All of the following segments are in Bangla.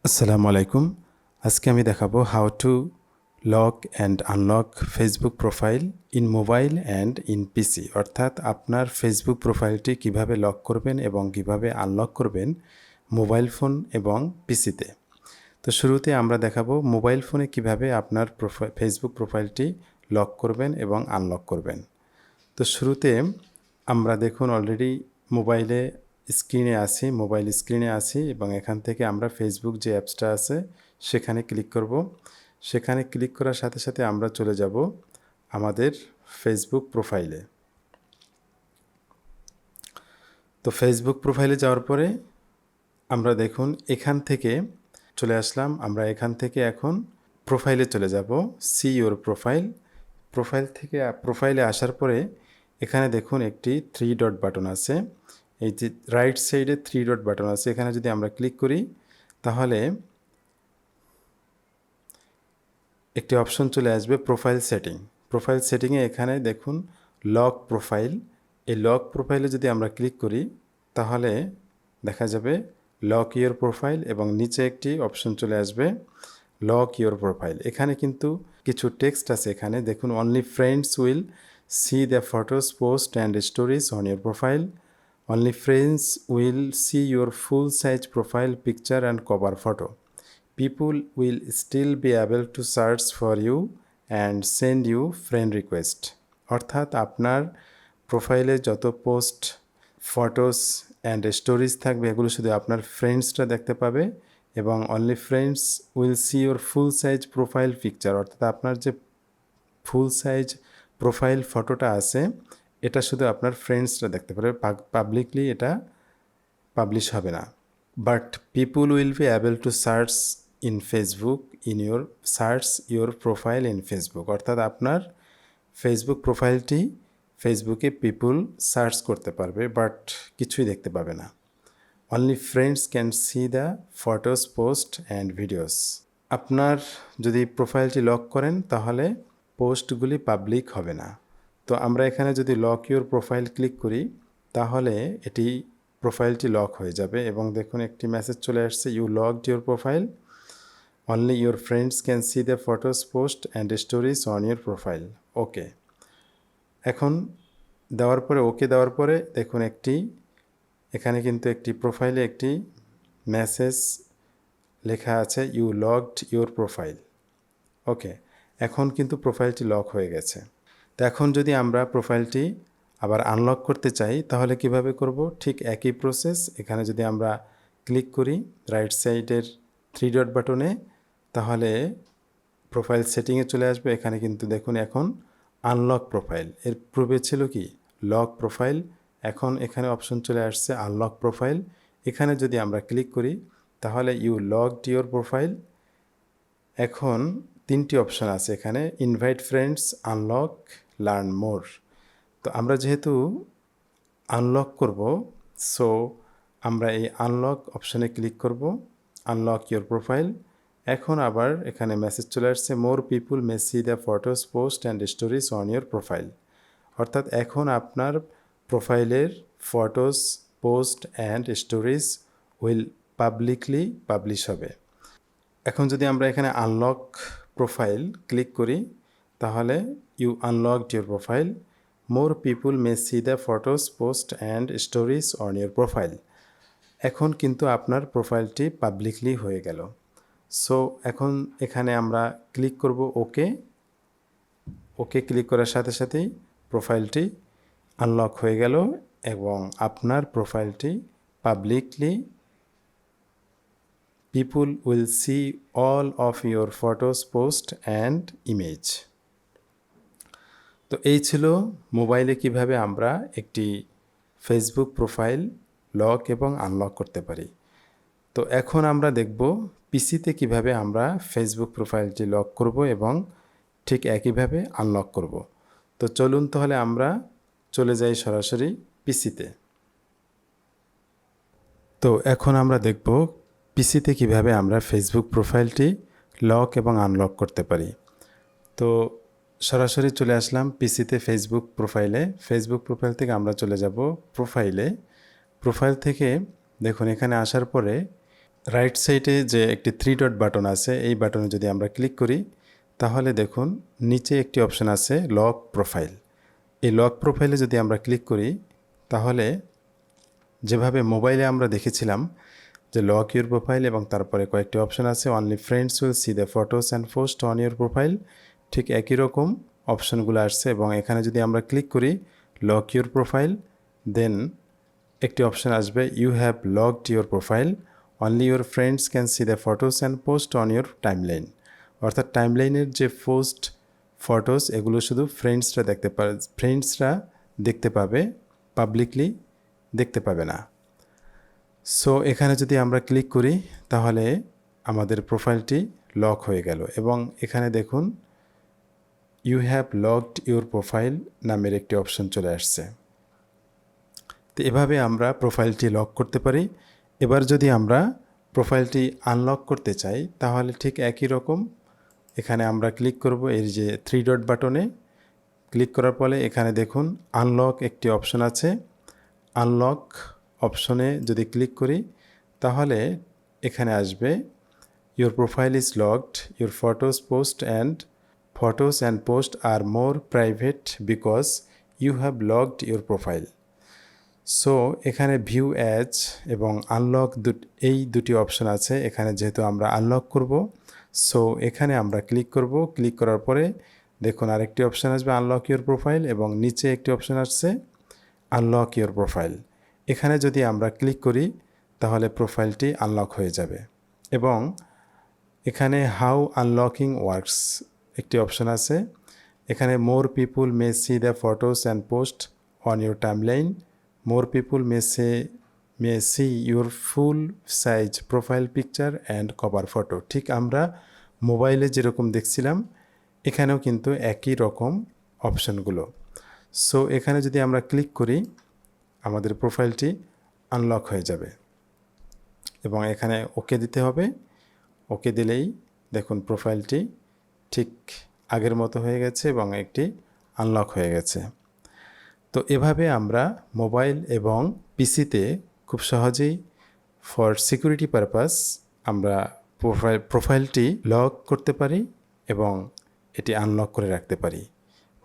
আসসালামু আলাইকুম। আজকে আমি দেখাবো how to lock and unlock Facebook profile in mobile and in PC. অর্থাৎ আপনার ফেসবুক প্রোফাইলটি কিভাবে লক করবেন এবং কিভাবে আনলক করবেন মোবাইল ফোন এবং পিসিতে। তো শুরুতে আমরা দেখাবো মোবাইল ফোনে কিভাবে আপনার ফেসবুক প্রোফাইলটি লক করবেন এবং আনলক করবেন। তো শুরুতে আমরা দেখুন অলরেডি মোবাইল স্ক্রিনে আছি এবং এখান থেকে আমরা ফেসবুক যে অ্যাপসটা আছে সেখানে ক্লিক করব। সেখানে ক্লিক করার সাথে সাথে আমরা চলে যাব আমাদের ফেসবুক প্রোফাইলে। তো ফেসবুক প্রোফাইলে যাওয়ার পরে আমরা দেখুন এখান থেকে চলে আসলাম। আমরা এখান থেকে এখন প্রোফাইলে চলে যাব, সি ইউর প্রোফাইল। প্রোফাইলে আসার পরে এখানে দেখুন একটি 3 ডট বাটন আছে। এই যে রাইট সাইডে 3 ডট বাটন আছে, এখানে যদি আমরা ক্লিক করি তাহলে একটি অপশন চলে আসবে প্রোফাইল সেটিং। প্রোফাইল সেটিংয়ে এখানে দেখুন লক প্রোফাইল। এই লক প্রোফাইলে যদি আমরা ক্লিক করি তাহলে দেখা যাবে লক ইউর প্রোফাইল এবং নিচে একটি অপশন চলে আসবে লক ইউর প্রোফাইল। এখানে কিন্তু কিছু টেক্সট আছে। এখানে দেখুন only friends will see the photos post and stories on your profile. Only friends will see your full size profile picture and cover photo. People will still be able to search for you and send you friend request. অর্থাৎ আপনার প্রোফাইলে যত পোস্ট, ফটোস অ্যান্ড স্টোরিজ থাকবে এগুলো শুধু আপনার ফ্রেন্ডসরা দেখতে পাবে এবং only friends will see your full size profile picture. অর্থাৎ আপনার যে ফুল সাইজ প্রোফাইল ফটোটা আছে এটা শুধু আপনার ফ্রেন্ডসরা দেখতে পারবে, পাবলিকলি এটা পাবলিশ হবে না। But people will be able to search in Facebook search your profile in Facebook. অর্থাৎ আপনার ফেসবুক প্রোফাইলটি ফেসবুকে পিপুল সার্চ করতে পারবে, বাট কিছুই দেখতে পাবে না। Only friends can see the photos post and videos. আপনার যদি প্রোফাইলটি লক করেন তাহলে পোস্টগুলি পাবলিক হবে না। তো আমরা এখানে যদি লক ইউর প্রোফাইল ক্লিক করি তাহলে এটি প্রোফাইলটি লক হয়ে যাবে এবং দেখুন একটি মেসেজ চলে আসছে, you locked your profile, only your friends can see the photos post and stories on your profile. Okay, এখন দেওয়ার পরে দেখুন এখানে কিন্তু একটি প্রোফাইলে একটি মেসেজ লেখা আছে, you locked your profile. Okay, এখন কিন্তু প্রোফাইলটি লক হয়ে গেছে। তো এখন যদি আমরা প্রোফাইলটি আবার আনলক করতে চাই তাহলে কিভাবে করব? ঠিক একই প্রসেস। এখানে যদি আমরা ক্লিক করি রাইট সাইডের 3 ডট বাটনে তাহলে প্রোফাইল সেটিংয়ে চলে আসবে। এখানে কিন্তু দেখুন এখন আনলক প্রোফাইল, এর পূর্বে ছিল কি লক প্রোফাইল, এখন এখানে অপশন চলে আসছে আনলক প্রোফাইল। এখানে যদি আমরা ক্লিক করি তাহলে ইউ লকড ইউর প্রোফাইল। এখন 3টি অপশন আছে এখানে, invite friends, unlock, learn more. তো আমরা যেহেতু আনলক করব, সো আমরা এই আনলক অপশনে ক্লিক করব, আনলক ইউর প্রোফাইল। এখন আবার এখানে মেসেজ চলে আসছে, more people may see the photos post and stories on your profile. অর্থাৎ এখন আপনার প্রোফাইলের photos, post and stories will publicly publish হবে। এখন যদি আমরা এখানে আনলক প্রোফাইল ক্লিক করি তাহলে you unlocked your profile, more people may see the photos post and stories on your profile. এখন কিন্তু আপনার প্রোফাইলটি পাবলিকলি হয়ে গেল। সো এখন এখানে আমরা ক্লিক করব ওকে ক্লিক করার সাথে সাথেই প্রোফাইলটি আনলক হয়ে গেল এবং আপনার প্রোফাইলটি publicly people will see all of your photos, post and image. তো এই ছিল মোবাইলে কিভাবে আমরা একটি ফেসবুক প্রোফাইল লক এবং আনলক করতে পারি। তো এখন আমরা দেখব পিসিতে কিভাবে আমরা ফেসবুক প্রোফাইলটি লক করব এবং ঠিক একইভাবে আনলক করব। তো চলুন তাহলে আমরা চলে যাই সরাসরি পিসিতে। তো এখন আমরা দেখব পিসিতে কিভাবে আমরা ফেসবুক প্রোফাইলটি লক এবং আনলক করতে পারি। তো সরাসরি চলে আসলাম পিসিতে ফেসবুক প্রোফাইল থেকে আমরা চলে যাব প্রোফাইল থেকে দেখুন এখানে আসার পরে রাইট সাইডে যে একটি 3 ডট বাটন আছে এই বাটনে যদি আমরা ক্লিক করি তাহলে দেখুন নিচে একটি অপশন আছে লক প্রোফাইল। এই লক প্রোফাইলে যদি আমরা ক্লিক করি তাহলে যেভাবে মোবাইলে আমরা দেখেছিলাম যে লক ইউর প্রোফাইল এবং তারপরে কয়েকটি অপশন আছে only friends will see the photos and post on your profile, ঠিক একই রকম অপশনগুলো আসছে এবং এখানে যদি আমরা ক্লিক করি লক ইউর প্রোফাইল দেন একটি অপশন আসবে you have locked your profile, only your friends can see the photos and post on your timeline. অর্থাৎ টাইমলাইনের যে পোস্ট ফটোস এগুলো শুধু ফ্রেন্ডসরা দেখতে পাবে, পাবলিকলি দেখতে পাবে না। সো এখানে যদি আমরা ক্লিক করি তাহলে আমাদের প্রোফাইলটি লক হয়ে গেল এবং এখানে দেখুন you have locked your profile নামের একটি অপশন চলে আসছে। তো এভাবে আমরা প্রোফাইলটি লক করতে পারি। এবার যদি আমরা প্রোফাইলটি আনলক করতে চাই তাহলে ঠিক একই রকম এখানে আমরা ক্লিক করব এর যে 3 ডট বাটনে ক্লিক করার পরে এখানে দেখুন আনলক একটি অপশন আছে। আনলক অপশনে যদি ক্লিক করি তাহলে এখানে আসবে your profile is locked, your photos and post are more private because you have locked your profile. So এখানে ভিউ অ্যাজ এবং আনলক এই দুটি অপশন আছে। এখানে যেহেতু আমরা আনলক করব সো এখানে আমরা ক্লিক করব। ক্লিক করার পরে দেখুন আরেকটি অপশন আসবে আনলক ইউর প্রোফাইল এবং নিচে একটি অপশন আসছে আনলক ইউর প্রোফাইল। এখানে যদি আমরা ক্লিক করি তাহলে প্রোফাইলটি আনলক হয়ে যাবে এবং এখানে হাউ আনলকিং ওয়ার্কস একটি অপশন আছে। এখানে more people may see the photos and post on your timeline, more people may see your full size profile picture and cover photo. ঠিক আমরা মোবাইলে যেরকম দেখছিলাম এখানেও কিন্তু একই রকম অপশনগুলো। সো এখানে যদি আমরা ক্লিক করি আমাদের প্রোফাইলটি আনলক হয়ে যাবে এবং এখানে ওকে দিতে হবে। ওকে দিলেই দেখুন প্রোফাইলটি ঠিক আগের মতো হয়ে গেছে এবং একটি আনলক হয়ে গেছে। তো এভাবে আমরা মোবাইল এবং পিসিতে খুব সহজেই ফর সিকিউরিটি পারপাস আমরা প্রোফাইলটি লক করতে পারি এবং এটি আনলক করে রাখতে পারি।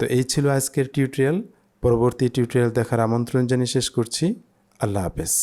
তো এই ছিল আজকের টিউটোরিয়াল। পরবর্তী টিউটোরিয়াল দেখার আমন্ত্রণ জানিয়ে শেষ করছি। আল্লাহ হাফেজ।